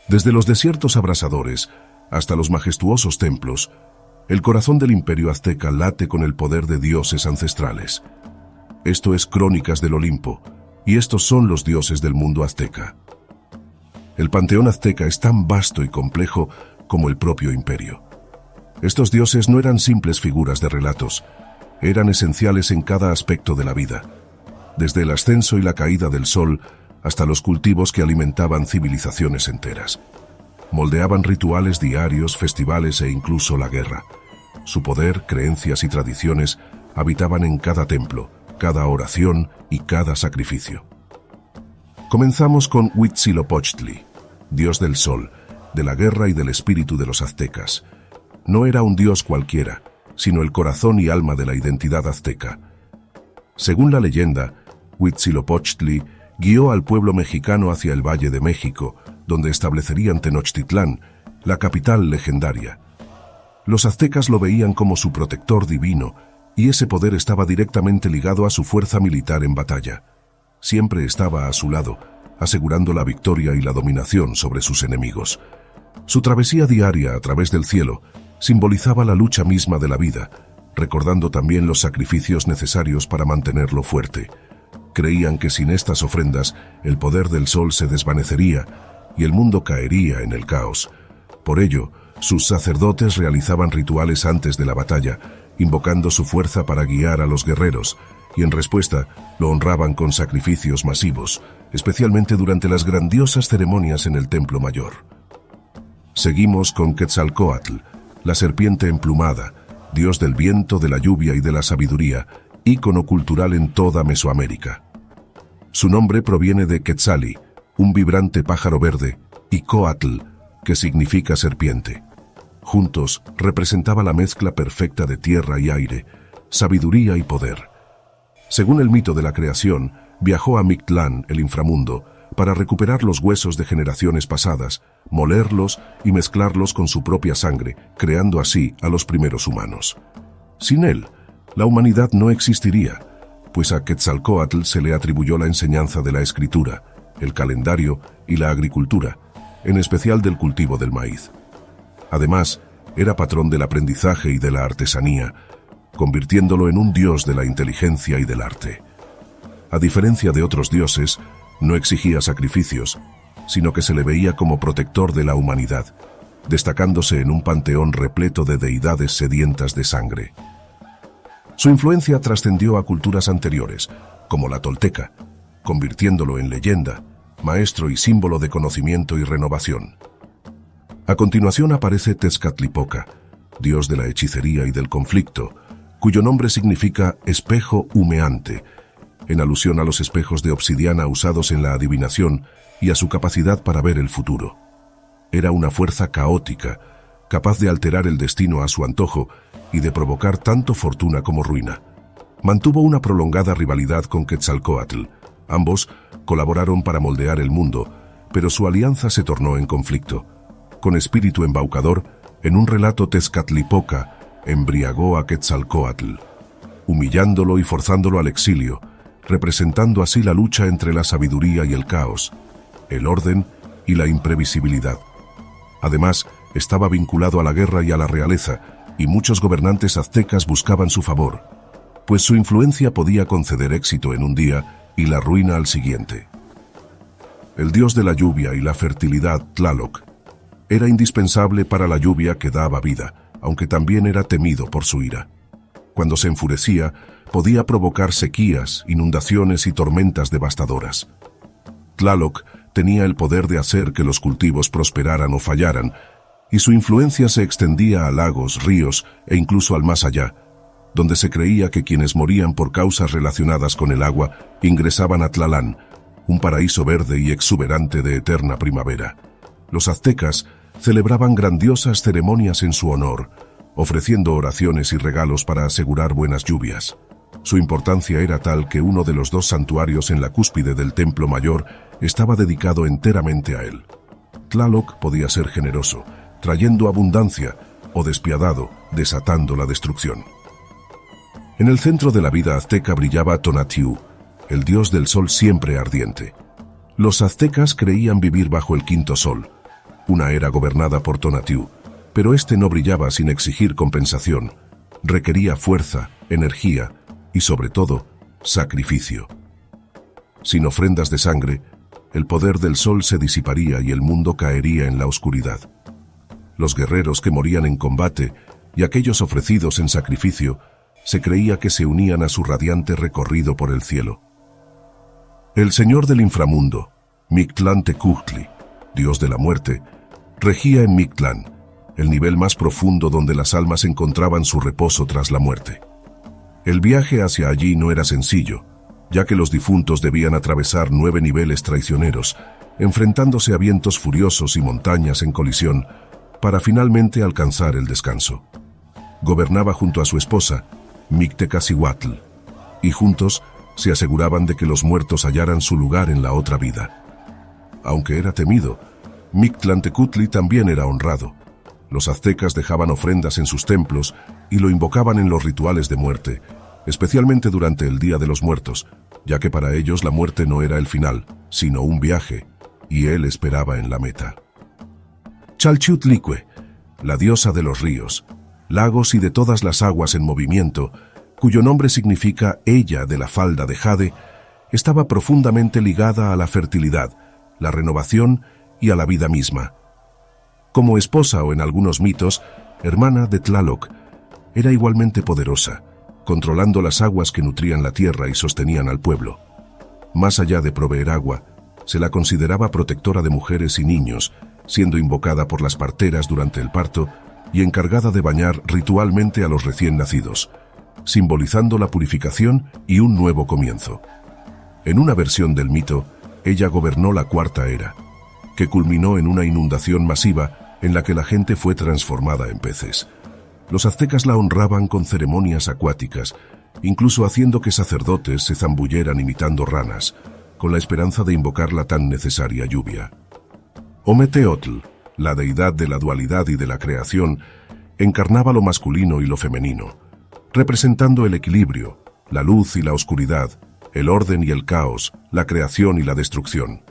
Desde los desiertos abrasadores hasta los majestuosos templos, el corazón del imperio azteca late con el poder de dioses ancestrales. Esto es Crónicas del Olimpo, y estos son los dioses del mundo azteca. El panteón azteca es tan vasto y complejo como el propio imperio. Estos dioses no eran simples figuras de relatos, eran esenciales en cada aspecto de la vida, desde el ascenso y la caída del sol hasta los cultivos que alimentaban civilizaciones enteras. Moldeaban rituales diarios, festivales e incluso la guerra. Su poder, creencias y tradiciones habitaban en cada templo, cada oración y cada sacrificio. Comenzamos con Huitzilopochtli, dios del sol, de la guerra y del espíritu de los aztecas. No era un dios cualquiera, sino el corazón y alma de la identidad azteca. Según la leyenda, Huitzilopochtli guió al pueblo mexicano hacia el Valle de México, donde establecerían Tenochtitlán, la capital legendaria. Los aztecas lo veían como su protector divino, y ese poder estaba directamente ligado a su fuerza militar en batalla. Siempre estaba a su lado, asegurando la victoria y la dominación sobre sus enemigos. Su travesía diaria a través del cielo simbolizaba la lucha misma de la vida, recordando también los sacrificios necesarios para mantenerlo fuerte. Creían que sin estas ofrendas, el poder del sol se desvanecería y el mundo caería en el caos. Por ello, sus sacerdotes realizaban rituales antes de la batalla, invocando su fuerza para guiar a los guerreros, y en respuesta lo honraban con sacrificios masivos, especialmente durante las grandiosas ceremonias en el Templo Mayor. Seguimos con Quetzalcóatl, la serpiente emplumada, dios del viento, de la lluvia y de la sabiduría, ícono cultural en toda Mesoamérica. Su nombre proviene de Quetzali, un vibrante pájaro verde, y Coatl, que significa serpiente. Juntos representaba la mezcla perfecta de tierra y aire, sabiduría y poder. Según el mito de la creación, viajó a Mictlán, el inframundo, para recuperar los huesos de generaciones pasadas, molerlos y mezclarlos con su propia sangre, creando así a los primeros humanos. Sin él, la humanidad no existiría, pues a Quetzalcóatl se le atribuyó la enseñanza de la escritura, el calendario y la agricultura, en especial del cultivo del maíz. Además, era patrón del aprendizaje y de la artesanía, convirtiéndolo en un dios de la inteligencia y del arte. A diferencia de otros dioses, no exigía sacrificios, sino que se le veía como protector de la humanidad, destacándose en un panteón repleto de deidades sedientas de sangre. Su influencia trascendió a culturas anteriores, como la tolteca, convirtiéndolo en leyenda, maestro y símbolo de conocimiento y renovación. A continuación aparece Tezcatlipoca, dios de la hechicería y del conflicto, cuyo nombre significa espejo humeante, en alusión a los espejos de obsidiana usados en la adivinación y a su capacidad para ver el futuro. Era una fuerza caótica, capaz de alterar el destino a su antojo y de provocar tanto fortuna como ruina. Mantuvo una prolongada rivalidad con Quetzalcóatl. Ambos colaboraron para moldear el mundo, pero su alianza se tornó en conflicto. Con espíritu embaucador, en un relato Tezcatlipoca embriagó a Quetzalcóatl, humillándolo y forzándolo al exilio, representando así la lucha entre la sabiduría y el caos, el orden y la imprevisibilidad. Además, estaba vinculado a la guerra y a la realeza, y muchos gobernantes aztecas buscaban su favor, pues su influencia podía conceder éxito en un día y la ruina al siguiente. El dios de la lluvia y la fertilidad, Tlaloc, era indispensable para la lluvia que daba vida, aunque también era temido por su ira. Cuando se enfurecía, podía provocar sequías, inundaciones y tormentas devastadoras. Tlaloc tenía el poder de hacer que los cultivos prosperaran o fallaran, y su influencia se extendía a lagos, ríos e incluso al más allá, donde se creía que quienes morían por causas relacionadas con el agua ingresaban a Tlalán, un paraíso verde y exuberante de eterna primavera. Los aztecas celebraban grandiosas ceremonias en su honor, ofreciendo oraciones y regalos para asegurar buenas lluvias. Su importancia era tal que uno de los dos santuarios en la cúspide del Templo Mayor estaba dedicado enteramente a él. Tlaloc podía ser generoso, trayendo abundancia, o despiadado, desatando la destrucción. En el centro de la vida azteca brillaba Tonatiuh, el dios del sol siempre ardiente. Los aztecas creían vivir bajo el quinto sol, una era gobernada por Tonatiuh, pero este no brillaba sin exigir compensación. Requería fuerza, energía y, sobre todo, sacrificio. Sin ofrendas de sangre, el poder del sol se disiparía y el mundo caería en la oscuridad. Los guerreros que morían en combate y aquellos ofrecidos en sacrificio se creía que se unían a su radiante recorrido por el cielo. El señor del inframundo, Mictlantecutli, dios de la muerte, regía en Mictlán, el nivel más profundo donde las almas encontraban su reposo tras la muerte. El viaje hacia allí no era sencillo, ya que los difuntos debían atravesar 9 niveles traicioneros, enfrentándose a vientos furiosos y montañas en colisión, para finalmente alcanzar el descanso. Gobernaba junto a su esposa, Mictecacihuatl, y juntos se aseguraban de que los muertos hallaran su lugar en la otra vida. Aunque era temido, Mictlantecutli también era honrado. Los aztecas dejaban ofrendas en sus templos y lo invocaban en los rituales de muerte, especialmente durante el Día de los Muertos, ya que para ellos la muerte no era el final, sino un viaje, y él esperaba en la meta. Chalchiuhtlicue, la diosa de los ríos, lagos y de todas las aguas en movimiento, cuyo nombre significa ella de la falda de jade, estaba profundamente ligada a la fertilidad, la renovación y a la vida misma. Como esposa o en algunos mitos, hermana de Tlaloc, era igualmente poderosa, controlando las aguas que nutrían la tierra y sostenían al pueblo. Más allá de proveer agua, se la consideraba protectora de mujeres y niños, siendo invocada por las parteras durante el parto y encargada de bañar ritualmente a los recién nacidos, simbolizando la purificación y un nuevo comienzo. En una versión del mito, ella gobernó la Cuarta Era, que culminó en una inundación masiva en la que la gente fue transformada en peces. Los aztecas la honraban con ceremonias acuáticas, incluso haciendo que sacerdotes se zambulleran imitando ranas, con la esperanza de invocar la tan necesaria lluvia. Ometeotl, la deidad de la dualidad y de la creación, encarnaba lo masculino y lo femenino, representando el equilibrio, la luz y la oscuridad, el orden y el caos, la creación y la destrucción.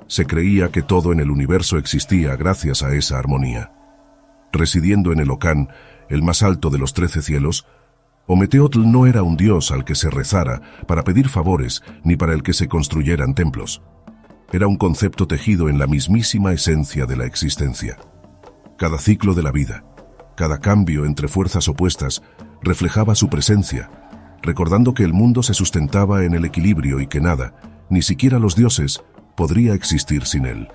Se creía que todo en el universo existía gracias a esa armonía. Residiendo en el Ocán, el más alto de los 13 cielos, Ometeotl no era un dios al que se rezara para pedir favores ni para el que se construyeran templos. Era un concepto tejido en la mismísima esencia de la existencia. Cada ciclo de la vida, cada cambio entre fuerzas opuestas, reflejaba su presencia, recordando que el mundo se sustentaba en el equilibrio y que nada, ni siquiera los dioses, podría existir sin él.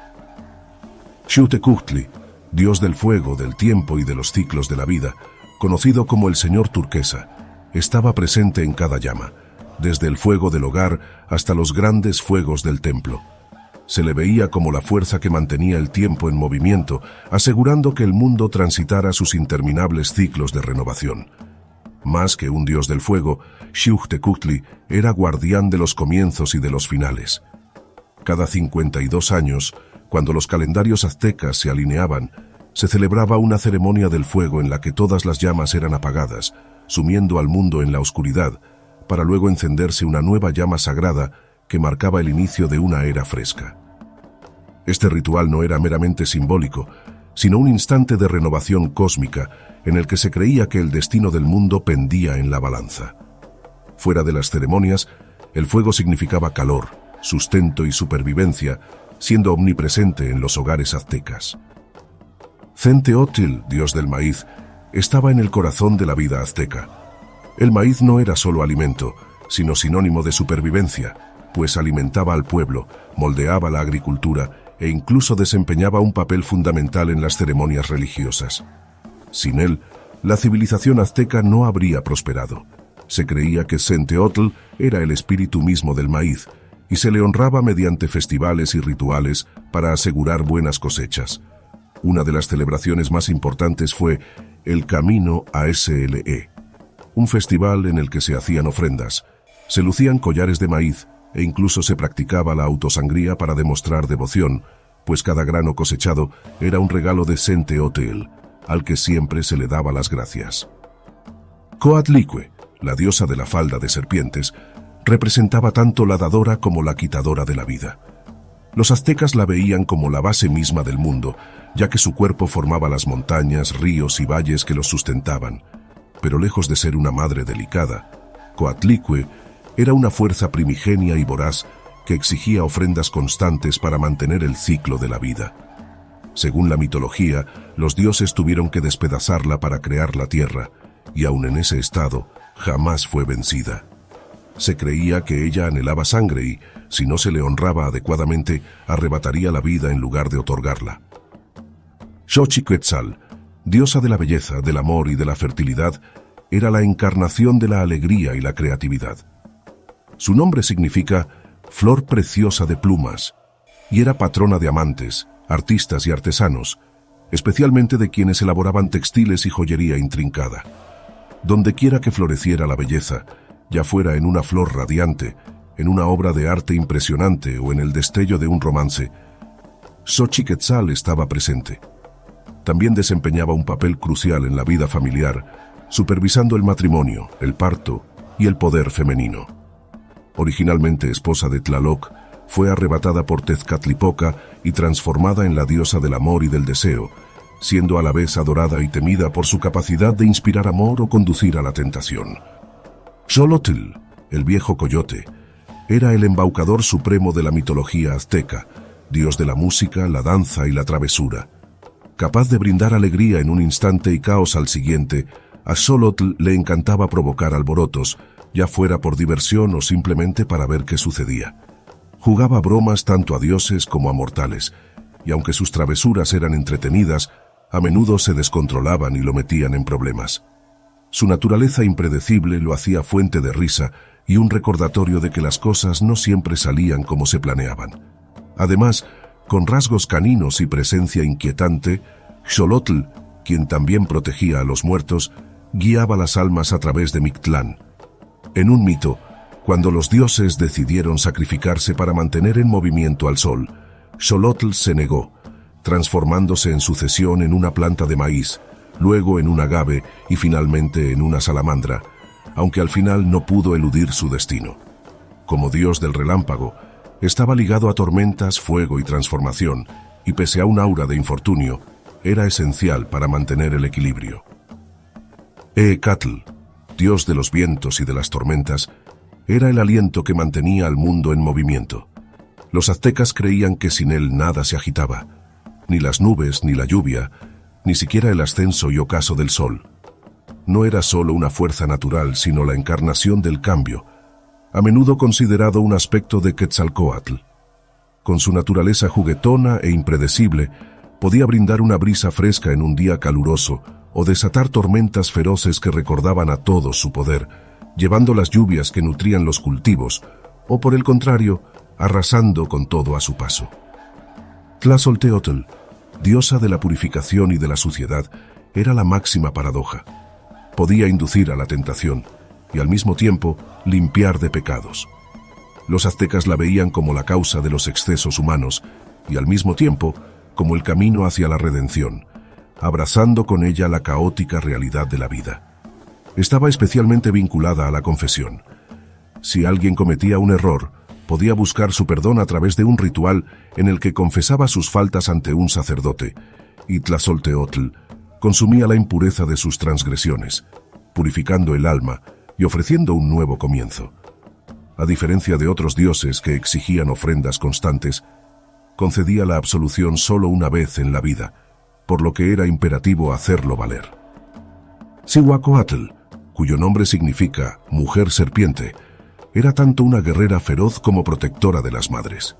Xiuhtecuhtli, dios del fuego, del tiempo y de los ciclos de la vida, conocido como el Señor Turquesa, estaba presente en cada llama, desde el fuego del hogar hasta los grandes fuegos del templo. Se le veía como la fuerza que mantenía el tiempo en movimiento, asegurando que el mundo transitara sus interminables ciclos de renovación. Más que un dios del fuego, Xiuhtecuhtli era guardián de los comienzos y de los finales. Cada 52 años, cuando los calendarios aztecas se alineaban, se celebraba una ceremonia del fuego en la que todas las llamas eran apagadas, sumiendo al mundo en la oscuridad, para luego encenderse una nueva llama sagrada que marcaba el inicio de una era fresca. Este ritual no era meramente simbólico, sino un instante de renovación cósmica en el que se creía que el destino del mundo pendía en la balanza. Fuera de las ceremonias, el fuego significaba calor, sustento y supervivencia, siendo omnipresente en los hogares aztecas. Centeotl, dios del maíz, estaba en el corazón de la vida azteca. El maíz no era solo alimento, sino sinónimo de supervivencia, pues alimentaba al pueblo, moldeaba la agricultura e incluso desempeñaba un papel fundamental en las ceremonias religiosas. Sin él, la civilización azteca no habría prosperado. Se creía que Centeotl era el espíritu mismo del maíz, y se le honraba mediante festivales y rituales para asegurar buenas cosechas. Una de las celebraciones más importantes fue el Camino a SLE, un festival en el que se hacían ofrendas, se lucían collares de maíz e incluso se practicaba la autosangría para demostrar devoción, pues cada grano cosechado era un regalo de Centeotl, al que siempre se le daba las gracias. Coatlicue, la diosa de la falda de serpientes, representaba tanto la dadora como la quitadora de la vida. Los aztecas la veían como la base misma del mundo, ya que su cuerpo formaba las montañas, ríos y valles que los sustentaban. Pero lejos de ser una madre delicada, Coatlicue era una fuerza primigenia y voraz que exigía ofrendas constantes para mantener el ciclo de la vida. Según la mitología, los dioses tuvieron que despedazarla para crear la tierra, y aun en ese estado, jamás fue vencida. Se creía que ella anhelaba sangre y, si no se le honraba adecuadamente, arrebataría la vida en lugar de otorgarla. Xochiquetzal, diosa de la belleza, del amor y de la fertilidad, era la encarnación de la alegría y la creatividad. Su nombre significa flor preciosa de plumas, y era patrona de amantes, artistas y artesanos, especialmente de quienes elaboraban textiles y joyería intrincada. Dondequiera que floreciera la belleza, ya fuera en una flor radiante, en una obra de arte impresionante o en el destello de un romance, Xochiquetzal estaba presente. También desempeñaba un papel crucial en la vida familiar, supervisando el matrimonio, el parto y el poder femenino. Originalmente esposa de Tlaloc, fue arrebatada por Tezcatlipoca y transformada en la diosa del amor y del deseo, siendo a la vez adorada y temida por su capacidad de inspirar amor o conducir a la tentación. Xolotl, el viejo coyote, era el embaucador supremo de la mitología azteca, dios de la música, la danza y la travesura. Capaz de brindar alegría en un instante y caos al siguiente, a Xolotl le encantaba provocar alborotos, ya fuera por diversión o simplemente para ver qué sucedía. Jugaba bromas tanto a dioses como a mortales, y aunque sus travesuras eran entretenidas, a menudo se descontrolaban y lo metían en problemas. Su naturaleza impredecible lo hacía fuente de risa y un recordatorio de que las cosas no siempre salían como se planeaban. Además, con rasgos caninos y presencia inquietante, Xolotl, quien también protegía a los muertos, guiaba las almas a través de Mictlán. En un mito, cuando los dioses decidieron sacrificarse para mantener en movimiento al sol, Xolotl se negó, transformándose en sucesión en una planta de maíz, luego en un agave y finalmente en una salamandra, aunque al final no pudo eludir su destino. Como dios del relámpago, estaba ligado a tormentas, fuego y transformación, y pese a un aura de infortunio, era esencial para mantener el equilibrio. Eecatl, dios de los vientos y de las tormentas, era el aliento que mantenía al mundo en movimiento. Los aztecas creían que sin él nada se agitaba, ni las nubes, ni la lluvia, ni siquiera el ascenso y ocaso del sol. No era solo una fuerza natural, sino la encarnación del cambio, a menudo considerado un aspecto de Quetzalcóatl. Con su naturaleza juguetona e impredecible, podía brindar una brisa fresca en un día caluroso o desatar tormentas feroces que recordaban a todos su poder, llevando las lluvias que nutrían los cultivos, o por el contrario, arrasando con todo a su paso. Tlazolteotl, diosa de la purificación y de la suciedad, era la máxima paradoja. Podía inducir a la tentación y al mismo tiempo limpiar de pecados. Los aztecas la veían como la causa de los excesos humanos y al mismo tiempo como el camino hacia la redención, abrazando con ella la caótica realidad de la vida. Estaba especialmente vinculada a la confesión. Si alguien cometía un error, podía buscar su perdón a través de un ritual en el que confesaba sus faltas ante un sacerdote, y Tlazolteotl consumía la impureza de sus transgresiones, purificando el alma y ofreciendo un nuevo comienzo. A diferencia de otros dioses que exigían ofrendas constantes, concedía la absolución solo una vez en la vida, por lo que era imperativo hacerlo valer. Cihuacóatl, cuyo nombre significa mujer serpiente, era tanto una guerrera feroz como protectora de las madres.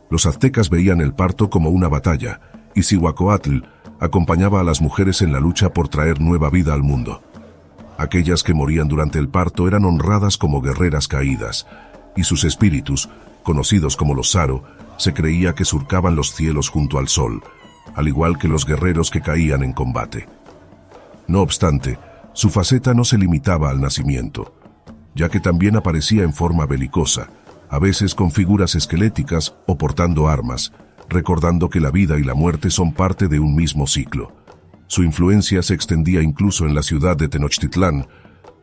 Los aztecas veían el parto como una batalla, y Cihuacóatl acompañaba a las mujeres en la lucha por traer nueva vida al mundo. Aquellas que morían durante el parto eran honradas como guerreras caídas, y sus espíritus, conocidos como los Saro, se creía que surcaban los cielos junto al sol, al igual que los guerreros que caían en combate. No obstante, su faceta no se limitaba al nacimiento, ya que también aparecía en forma belicosa, a veces con figuras esqueléticas o portando armas, recordando que la vida y la muerte son parte de un mismo ciclo. Su influencia se extendía incluso en la ciudad de Tenochtitlán,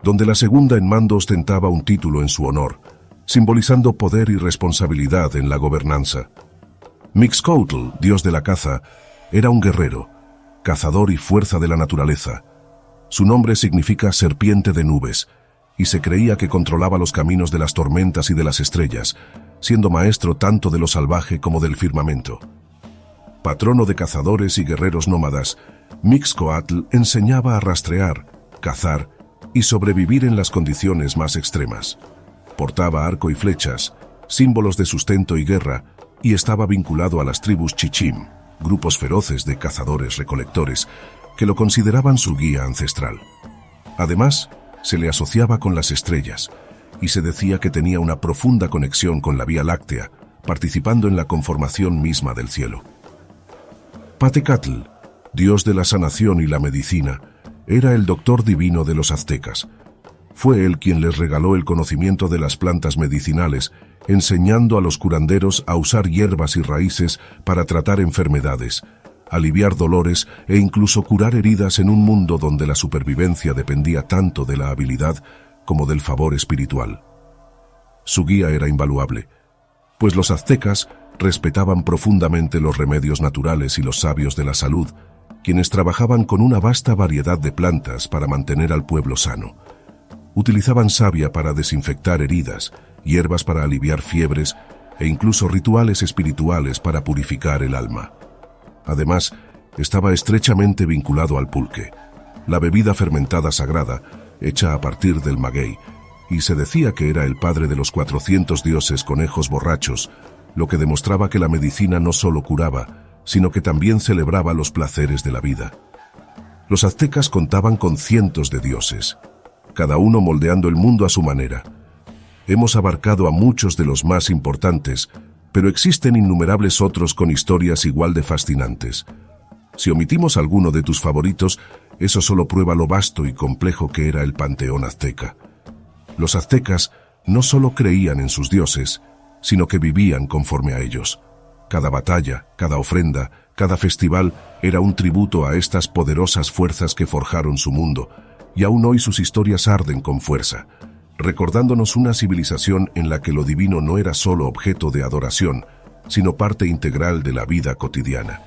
donde la segunda en mando ostentaba un título en su honor, simbolizando poder y responsabilidad en la gobernanza. Mixcoatl, dios de la caza, era un guerrero, cazador y fuerza de la naturaleza. Su nombre significa serpiente de nubes, y se creía que controlaba los caminos de las tormentas y de las estrellas, siendo maestro tanto de lo salvaje como del firmamento. Patrono de cazadores y guerreros nómadas, Mixcoatl enseñaba a rastrear, cazar y sobrevivir en las condiciones más extremas. Portaba arco y flechas, símbolos de sustento y guerra, y estaba vinculado a las tribus Chichim, grupos feroces de cazadores-recolectores, que lo consideraban su guía ancestral. Además, se le asociaba con las estrellas, y se decía que tenía una profunda conexión con la Vía Láctea, participando en la conformación misma del cielo. Patecatl, dios de la sanación y la medicina, era el doctor divino de los aztecas. Fue él quien les regaló el conocimiento de las plantas medicinales, enseñando a los curanderos a usar hierbas y raíces para tratar enfermedades, aliviar dolores e incluso curar heridas en un mundo donde la supervivencia dependía tanto de la habilidad como del favor espiritual. Su guía era invaluable, pues los aztecas respetaban profundamente los remedios naturales y los sabios de la salud, quienes trabajaban con una vasta variedad de plantas para mantener al pueblo sano. Utilizaban savia para desinfectar heridas, hierbas para aliviar fiebres e incluso rituales espirituales para purificar el alma. Además, estaba estrechamente vinculado al pulque, la bebida fermentada sagrada, hecha a partir del maguey, y se decía que era el padre de los 400 dioses conejos borrachos, lo que demostraba que la medicina no solo curaba, sino que también celebraba los placeres de la vida. Los aztecas contaban con cientos de dioses, cada uno moldeando el mundo a su manera. Hemos abarcado a muchos de los más importantes, pero existen innumerables otros con historias igual de fascinantes. Si omitimos alguno de tus favoritos, eso solo prueba lo vasto y complejo que era el panteón azteca. Los aztecas no solo creían en sus dioses, sino que vivían conforme a ellos. Cada batalla, cada ofrenda, cada festival era un tributo a estas poderosas fuerzas que forjaron su mundo, y aún hoy sus historias arden con fuerza, recordándonos una civilización en la que lo divino no era solo objeto de adoración, sino parte integral de la vida cotidiana.